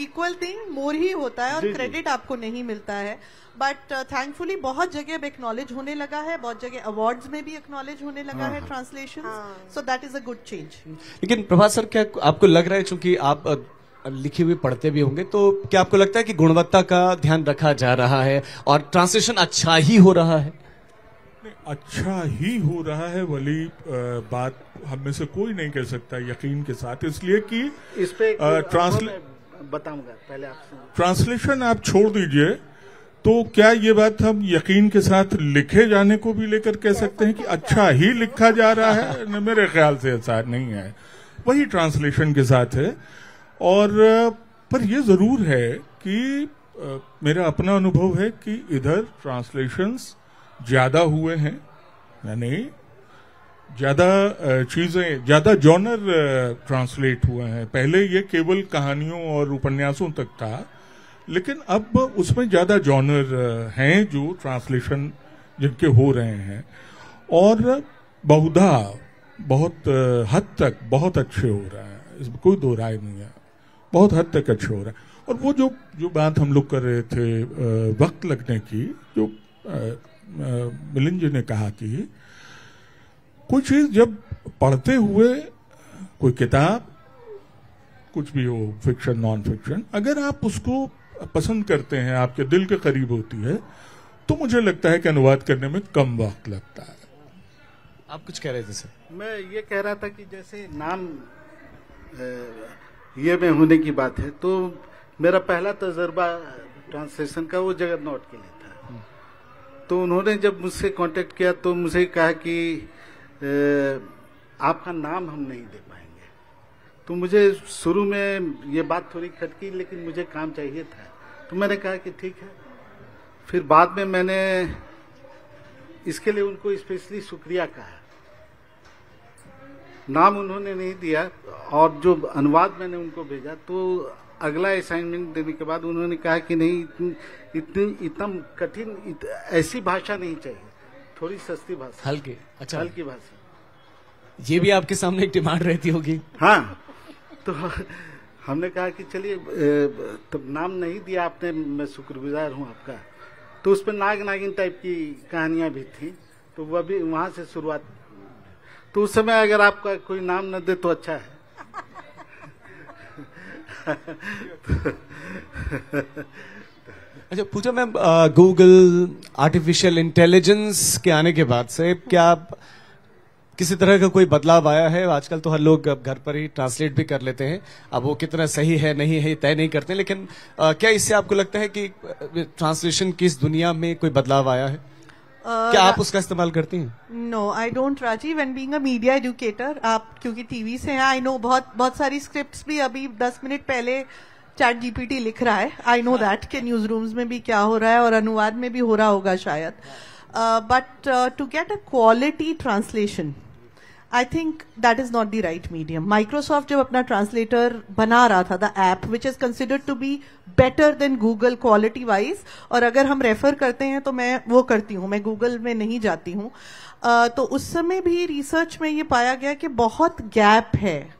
equal thing more ही होता है और क्रेडिट आपको नहीं मिलता है। बट थैंकफुली बहुत जगह एक्नॉलेज होने लगा है, बहुत जगह अवार्ड्स में भी एक्नॉलेज होने लगा है translation, so that is a good change. लेकिन प्रभात सर, क्या आपको लग रहा है, चूंकि आप लिखी हुई पढ़ते भी होंगे, तो क्या आपको लगता है कि गुणवत्ता का ध्यान रखा जा रहा है और ट्रांसलेशन अच्छा ही हो रहा है? अच्छा ही हो रहा है वाली बात हम में से कोई नहीं कह सकता यकीन के साथ, इसलिए कि इस पे बताऊंगा पहले आपसे। ट्रांसलेशन आप छोड़ दीजिए, तो क्या ये बात हम यकीन के साथ लिखे जाने को भी लेकर कह सकते हैं कि अच्छा ही लिखा जा रहा है? मेरे ख्याल से ऐसा नहीं है। वही ट्रांसलेशन के साथ है। और पर ये जरूर है कि मेरा अपना अनुभव है कि इधर ट्रांसलेशंस ज्यादा हुए हैं, यानी ज्यादा चीजें, ज्यादा जॉनर ट्रांसलेट हुए हैं। पहले ये केवल कहानियों और उपन्यासों तक था, लेकिन अब उसमें ज्यादा जॉनर हैं जो ट्रांसलेशन जिनके हो रहे हैं, और बहुधा बहुत हद तक बहुत अच्छे हो रहे हैं, इसमें कोई दो राय नहीं है, बहुत हद तक अच्छे हो रहे हैं। और वो जो बात हम लोग कर रहे थे वक्त लगने की, जो मिलिंद जी ने कहा कि कोई चीज जब पढ़ते हुए, कोई किताब कुछ भी हो, फिक्शन नॉन फिक्शन, अगर आप उसको पसंद करते हैं, आपके दिल के करीब होती है, तो मुझे लगता है कि अनुवाद करने में कम वक्त लगता है। आप कुछ कह रहे थे सर? मैं ये कह रहा था कि जैसे नाम ये में होने की बात है, तो मेरा पहला तजर्बा ट्रांसलेशन का वो जगन्नाथ के लिए था। तो उन्होंने जब मुझसे कांटेक्ट किया तो मुझे कहा कि आपका नाम हम नहीं दे पाएंगे। तो मुझे शुरू में ये बात थोड़ी खटकी, लेकिन मुझे काम चाहिए था, तो मैंने कहा कि ठीक है। फिर बाद में मैंने इसके लिए उनको स्पेशली शुक्रिया कहा। नाम उन्होंने नहीं दिया, और जो अनुवाद मैंने उनको भेजा, तो अगला असाइनमेंट देने के बाद उन्होंने कहा कि नहीं, इतना कठिन ऐसी भाषा नहीं चाहिए, थोड़ी सस्ती भाषा, हल्की। अच्छा, हल्की भाषा। ये भी आपके सामने एक डिमांड रहती होगी। हाँ, तो हमने कहा कि चलिए, तो नाम नहीं दिया आपने, मैं शुक्रगुजार हूँ आपका। तो उस पर नाग नागिन टाइप की कहानियां भी थी, तो वह भी वहां से शुरुआत। तो उस समय अगर आपका कोई नाम न दे तो अच्छा है। अच्छा पूजा मैम, गूगल, आर्टिफिशियल इंटेलिजेंस के आने के बाद से क्या किसी तरह का कोई बदलाव आया है? आजकल तो हर लोग अब घर पर ही ट्रांसलेट भी कर लेते हैं, अब वो कितना सही है नहीं है तय नहीं करते, लेकिन क्या इससे आपको लगता है कि ट्रांसलेशन की इस दुनिया में कोई बदलाव आया है? क्या आप उसका इस्तेमाल करती हैं? No, I don't Rajiv, and being a media educator, आप क्योंकि टीवी से हैं, आई नो बहुत सारी स्क्रिप्ट्स भी अभी 10 मिनट पहले चैट जीपीटी लिख रहा है। आई नो दैट कि न्यूज रूम्स में भी क्या हो रहा है और अनुवाद में भी हो रहा होगा शायद, but to get a quality translation, I think that is not the right medium. Microsoft जब अपना ट्रांसलेटर बना रहा था, the app which is considered to be better than Google quality wise, और अगर हम रेफर करते हैं तो मैं वो करती हूँ, मैं गूगल में नहीं जाती हूँ, तो उस समय भी रिसर्च में ये पाया गया कि बहुत गैप है।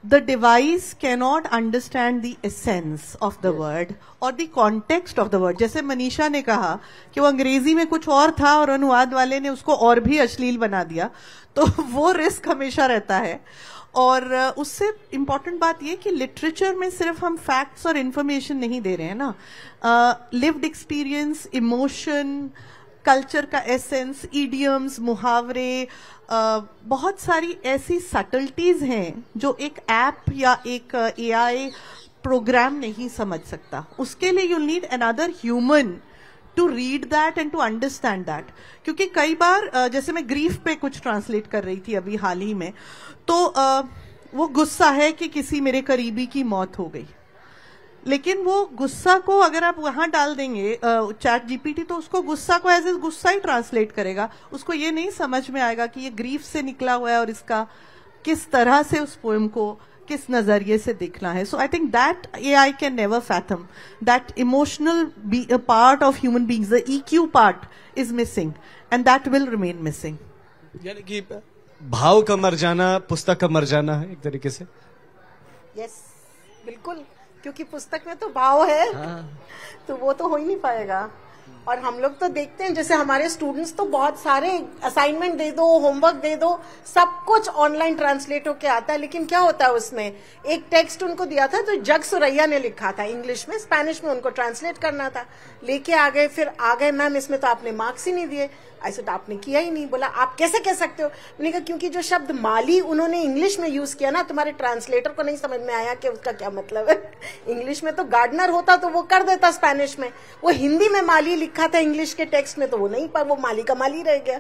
The device cannot understand the essence of the word or the context of the word. जैसे मनीषा ने कहा कि वो अंग्रेजी में कुछ और था और अनुवाद वाले ने उसको और भी अश्लील बना दिया, तो वो रिस्क हमेशा रहता है। और उससे इम्पॉर्टेंट बात ये कि लिटरेचर में सिर्फ हम फैक्ट्स और इन्फॉर्मेशन नहीं दे रहे हैं ना, लिव्ड एक्सपीरियंस, इमोशन, कल्चर का एसेंस, इडियम्स, मुहावरे, बहुत सारी ऐसी सटल्टीज हैं जो एक ऐप या एक एआई प्रोग्राम नहीं समझ सकता। उसके लिए you need another human to read that and to understand that. क्योंकि कई बार जैसे मैं ग्रीफ पे कुछ ट्रांसलेट कर रही थी अभी हाल ही में, तो वो गुस्सा है कि किसी मेरे करीबी की मौत हो गई, लेकिन वो गुस्सा को अगर आप वहां डाल देंगे चैट जीपीटी, तो उसको गुस्सा को एज ए गुस्सा ही ट्रांसलेट करेगा। उसको ये नहीं समझ में आएगा कि ये ग्रीफ से निकला हुआ है और इसका किस तरह से उस पोएम को किस नजरिए से देखना है। So I think that AI can never fathom that emotional part of human beings, the EQ part is missing and that will remain missing. यानी कि भाव का मर जाना पुस्तक का मर जाना है एक तरीके से। यस, बिल्कुल, क्योंकि पुस्तक में तो भाव है, तो वो तो हो ही नहीं पाएगा। और हम लोग तो देखते हैं, जैसे हमारे स्टूडेंट्स तो बहुत सारे असाइनमेंट दे दो, होमवर्क दे दो, सब कुछ ऑनलाइन ट्रांसलेट होके आता है, लेकिन क्या होता है उसमें, एक टेक्स्ट उनको दिया था तो जग सुरैया ने लिखा था इंग्लिश में, स्पेनिश में उनको ट्रांसलेट करना था, लेके आ गए, फिर आ गए मैम इसमें तो आपने मार्क्स ही नहीं दिए। ऐसे तो आपने किया ही नहीं। बोला आप कैसे कह सकते हो? मैंने कहा क्योंकि जो शब्द माली उन्होंने इंग्लिश में यूज किया ना, तुम्हारे ट्रांसलेटर को नहीं समझ में आया कि उसका क्या मतलब है। इंग्लिश में तो गार्डनर होता तो वो कर देता, स्पेनिश में वो हिंदी में माली लिखा था, इंग्लिश के टेक्स्ट में तो वो नहीं, पर वो माली का माली रह गया,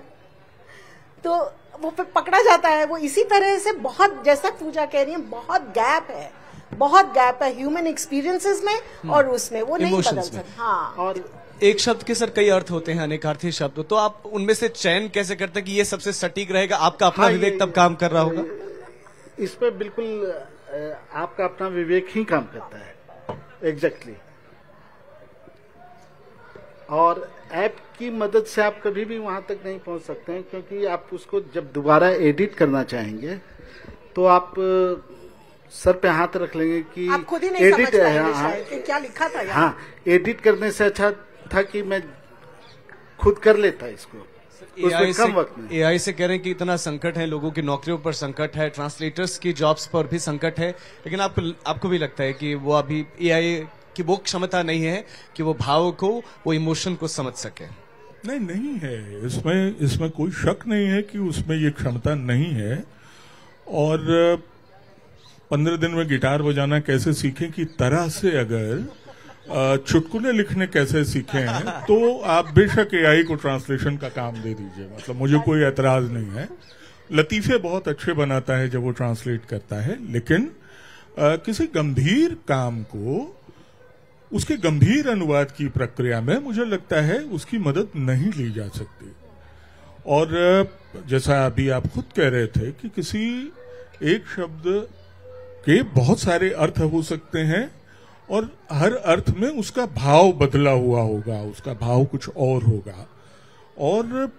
तो वो फिर पकड़ा जाता है। वो इसी तरह से बहुत, जैसा पूजा कह रही है, बहुत गैप है ह्यूमन एक्सपीरियंसेस में और उसमें वो नहीं बदल सकता। हाँ, और एक शब्द के सर कई अर्थ होते हैं, अनेकार्थी शब्द, तो आप उनमें से चयन कैसे करते हैं कि ये सबसे सटीक रहेगा? आपका अपना विवेक तब काम कर रहा होगा। इस पे बिल्कुल आपका अपना विवेक ही काम करता है, एग्जैक्टली। और ऐप की मदद से आप कभी भी वहां तक नहीं पहुंच सकते हैं, क्योंकि आप उसको जब दोबारा एडिट करना चाहेंगे तो आप सर पे हाथ रख लेंगे कि आप खुद ही नहीं समझ पाएंगे शायद कि क्या लिखा था यार। हाँ, एडिट करने से अच्छा था कि मैं खुद कर लेता इसको कम वक्त में। एआई से कह रहे हैं कि इतना संकट है, लोगों की नौकरियों पर संकट है, ट्रांसलेटर्स की जॉब्स पर भी संकट है, लेकिन आपको भी लगता है कि वो अभी एआई की वो क्षमता नहीं है कि वो भाव को, वो इमोशन को समझ सके? नहीं है, इसमें कोई शक नहीं है कि उसमें ये क्षमता नहीं है। और 15 दिन में गिटार बजाना कैसे सीखें की तरह से अगर चुटकुले लिखने कैसे सीखे हैं, तो आप बेशक एआई को ट्रांसलेशन का काम दे दीजिए, मतलब मुझे कोई एतराज नहीं है। लतीफे बहुत अच्छे बनाता है जब वो ट्रांसलेट करता है, लेकिन किसी गंभीर काम को, उसके गंभीर अनुवाद की प्रक्रिया में मुझे लगता है उसकी मदद नहीं ली जा सकती। और जैसा अभी आप खुद कह रहे थे कि किसी एक शब्द के बहुत सारे अर्थ हो सकते हैं और हर अर्थ में उसका भाव बदला हुआ होगा, उसका भाव कुछ और होगा, और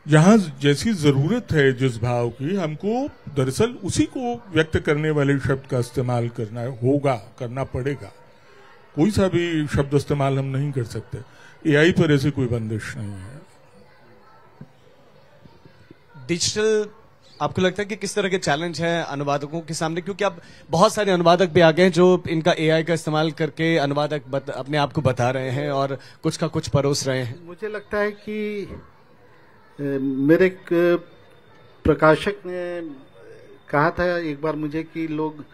जहां जैसी जरूरत है जिस भाव की, हमको दरअसल उसी को व्यक्त करने वाले शब्द का इस्तेमाल करना पड़ेगा। कोई सा भी शब्द इस्तेमाल हम नहीं कर सकते। एआई पर ऐसी कोई बंदिश नहीं है। डिजिटल, आपको लगता है कि किस तरह के चैलेंज है अनुवादकों के सामने? क्योंकि अब बहुत सारे अनुवादक भी आ गए हैं जो इनका एआई का इस्तेमाल करके अनुवादक अपने आप को बता रहे हैं और कुछ का कुछ परोस रहे हैं। मुझे लगता है कि मेरे एक प्रकाशक ने कहा था एक बार मुझे कि लोग,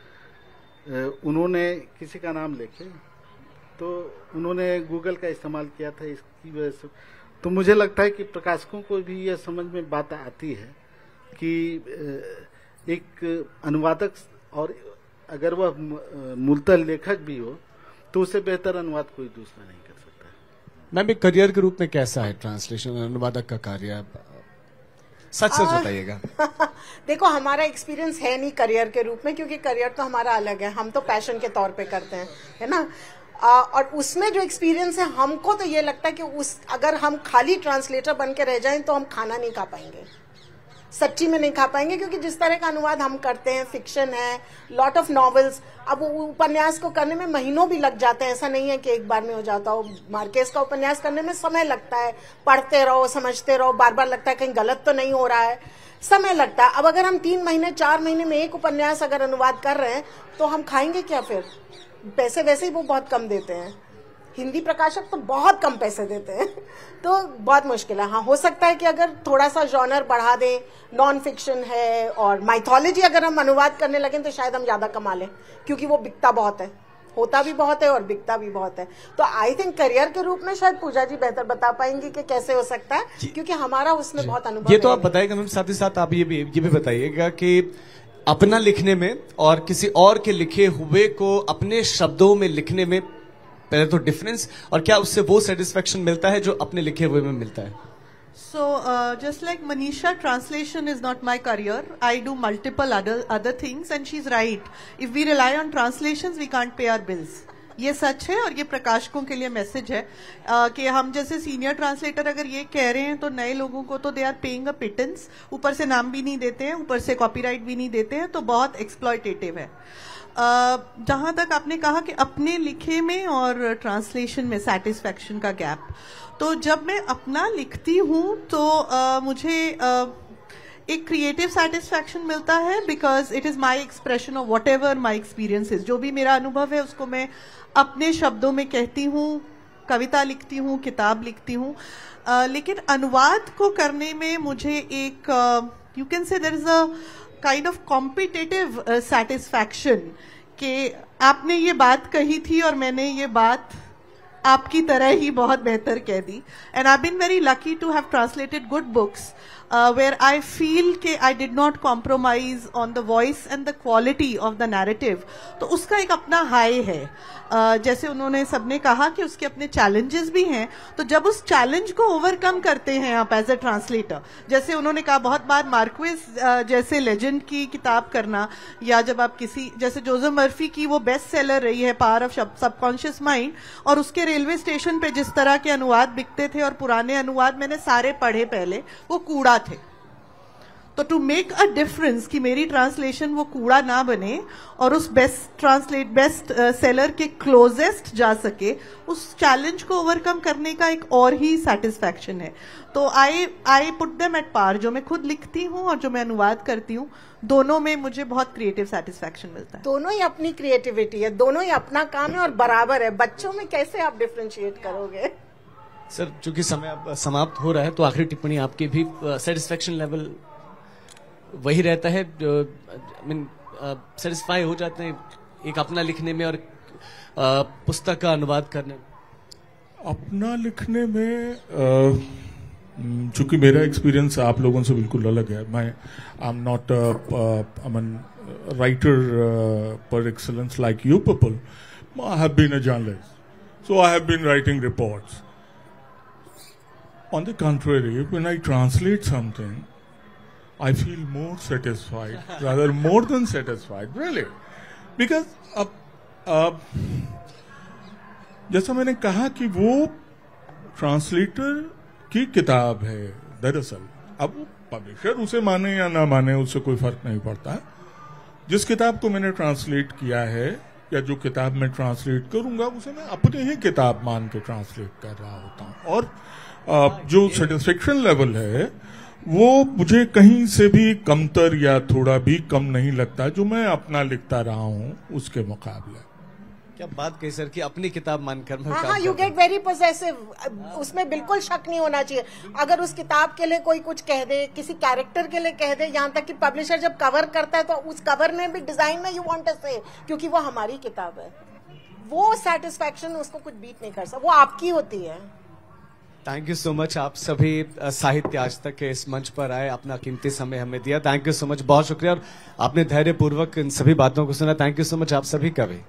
उन्होंने किसी का नाम लेके, तो उन्होंने गूगल का इस्तेमाल किया था इसकी वजह से। तो मुझे लगता है कि प्रकाशकों को भी यह समझ में बात आती है कि एक अनुवादक, और अगर वह मूलतः लेखक भी हो, तो उससे बेहतर अनुवाद कोई दूसरा नहीं कर सकता। मैम, एक करियर के रूप में कैसा है ट्रांसलेशन अनुवादक का कार्य? सच बताइएगा। देखो, हमारा एक्सपीरियंस है नहीं करियर के रूप में, क्योंकि करियर तो हमारा अलग है, हम तो पैशन के तौर पे करते हैं, है ना। और उसमें जो एक्सपीरियंस है, हमको तो ये लगता है कि अगर हम खाली ट्रांसलेटर बन के रह जाएं तो हम खाना नहीं खा पाएंगे, सच्ची में नहीं खा पाएंगे। क्योंकि जिस तरह का अनुवाद हम करते हैं, फिक्शन है, लॉट ऑफ नॉवेल्स, अब उपन्यास को करने में महीनों भी लग जाते हैं, ऐसा नहीं है कि एक बार में हो जाता हो। मार्केस का उपन्यास करने में समय लगता है, पढ़ते रहो, समझते रहो, बार बार लगता है कहीं गलत तो नहीं हो रहा है, समय लगता है। अब अगर हम 3 महीने 4 महीने में एक उपन्यास अगर अनुवाद कर रहे हैं, तो हम खाएंगे क्या फिर? पैसे वैसे ही वो बहुत कम देते हैं, हिंदी प्रकाशक तो बहुत कम पैसे देते हैं, तो बहुत मुश्किल है। हाँ, हो सकता है कि अगर थोड़ा सा जॉनर बढ़ा दें, नॉन फिक्शन है और माइथोलॉजी अगर हम अनुवाद करने लगें, तो शायद हम ज्यादा कमा लें, क्योंकि वो बिकता बहुत है, होता भी बहुत है और बिकता भी बहुत है। तो आई थिंक करियर के रूप में शायद पूजा जी बेहतर बता पाएंगी कि कैसे हो सकता है, क्योंकि हमारा उसमें बहुत अनुभव। ये तो आप बताइएगा मैम, साथ ही साथ आप ये भी बताइएगा कि अपना लिखने में और किसी और के लिखे हुए को अपने शब्दों में लिखने में पहले तो डिफरेंस, और क्या उससे वो सेटिस्फेक्शन मिलता है जो अपने लिखे हुए में मिलता है? So, just like Manisha, translation is not my career. I do multiple other things, and she's right. If we rely on translations, we can't pay our bills. ये सच है, और ये प्रकाशकों के लिए मैसेज है कि हम जैसे सीनियर ट्रांसलेटर अगर ये कह रहे हैं, तो नए लोगों को तो they are paying a pittance, ऊपर से नाम भी नहीं देते हैं, ऊपर से कॉपीराइट भी नहीं देते हैं, तो बहुत एक्सप्लॉयटेटिव है। जहां तक आपने कहा कि अपने लिखे में और ट्रांसलेशन में सैटिस्फैक्शन का गैप, तो जब मैं अपना लिखती हूँ तो मुझे एक क्रिएटिव सेटिस्फैक्शन मिलता है, because it is my expression of what ever my experience is. जो भी मेरा अनुभव है उसको मैं अपने शब्दों में कहती हूँ, कविता लिखती हूँ, किताब लिखती हूँ। लेकिन अनुवाद को करने में मुझे एक you can say there is a kind of competitive satisfaction कि आपने ये बात कही थी और मैंने ये बात आपकी तरह ही बहुत बेहतर कह दी. And I been very lucky to have translated good books where I feel कि I did not compromise on the voice and the quality of the narrative. तो उसका एक अपना हाई है. जैसे उन्होंने सबने कहा कि उसके अपने चैलेंजेस भी हैं, तो जब उस चैलेंज को ओवरकम करते हैं आप एज ए ट्रांसलेटर, जैसे उन्होंने कहा बहुत बार मार्क्वेस जैसे लेजेंड की किताब करना, या जब आप किसी जैसे जोसेफ मर्फी की वो बेस्ट सेलर रही है पावर ऑफ सबकॉन्शियस माइंड, और उसके रेलवे स्टेशन पे जिस तरह के अनुवाद बिकते थे, और पुराने अनुवाद मैंने सारे पढ़े पहले, वो कूड़ा थे. तो टू मेक अ डिफरेंस कि मेरी ट्रांसलेशन वो कूड़ा ना बने और उस बेस्ट सेलर के क्लोजेस्ट जा सके, उस चैलेंज को ओवरकम करने का एक और ही सेटिस्फैक्शन है. तो I put them at par. जो मैं खुद लिखती हूँ और जो मैं अनुवाद करती हूँ, दोनों में मुझे बहुत क्रिएटिव सेटिस्फैक्शन मिलता है. दोनों ही अपनी क्रिएटिविटी है, दोनों ही अपना काम है और बराबर है. बच्चों में कैसे आप डिफरेंशिएट करोगे? सर, चूंकि समय अब समाप्त हो रहा है, तो आखिरी टिप्पणी आपकी भी. सेटिस्फेक्शन लेवल वही रहता है, सेटिस्फाई हो जाते हैं एक अपना लिखने में और पुस्तक का अनुवाद करने में? अपना लिखने में चूंकि मेरा एक्सपीरियंस आप लोगों से बिल्कुल अलग है. मैं I am not writer par excellence like you people. I have been a journalist, so I have been writing reports. On the contrary, when I translate something, I feel more satisfied, rather more than satisfied, really. Because जैसा मैंने कहा कि वो translator की किताब है दरअसल. अब पब्लिशर उसे माने या ना माने, उससे कोई फर्क नहीं पड़ता. जिस किताब को मैंने ट्रांसलेट किया है, या जो किताब मैं ट्रांसलेट करूंगा, उसे मैं अपनी ही किताब मान के ट्रांसलेट कर रहा होता हूं. और जो सेटिस्फेक्शन लेवल है, वो मुझे कहीं से भी कमतर या थोड़ा भी कम नहीं लगता जो मैं अपना लिखता रहा हूं उसके मुकाबले. क्या बात कही सर कि अपनी किताब मानकर मैं हाँ, यू गेट वेरी पोजेसिव. उसमें बिल्कुल शक नहीं होना चाहिए. अगर उस किताब के लिए कोई कुछ कह दे, किसी कैरेक्टर के लिए कह दे, यहाँ तक कि पब्लिशर जब कवर करता है तो उस कवर में भी डिजाइन में यू वांट टू से, क्योंकि वो हमारी किताब है, वो सेटिस्फैक्शन उसको कुछ बीट नहीं कर सकता, वो आपकी होती है. Thank you so much. आप सभी साहित्य आज तक के इस मंच पर आए, अपना कीमती समय हमें दिया. थैंक यू सो मच, बहुत शुक्रिया. और आपने धैर्यपूर्वक इन सभी बातों को सुना. थैंक यू सो मच आप सभी का भी.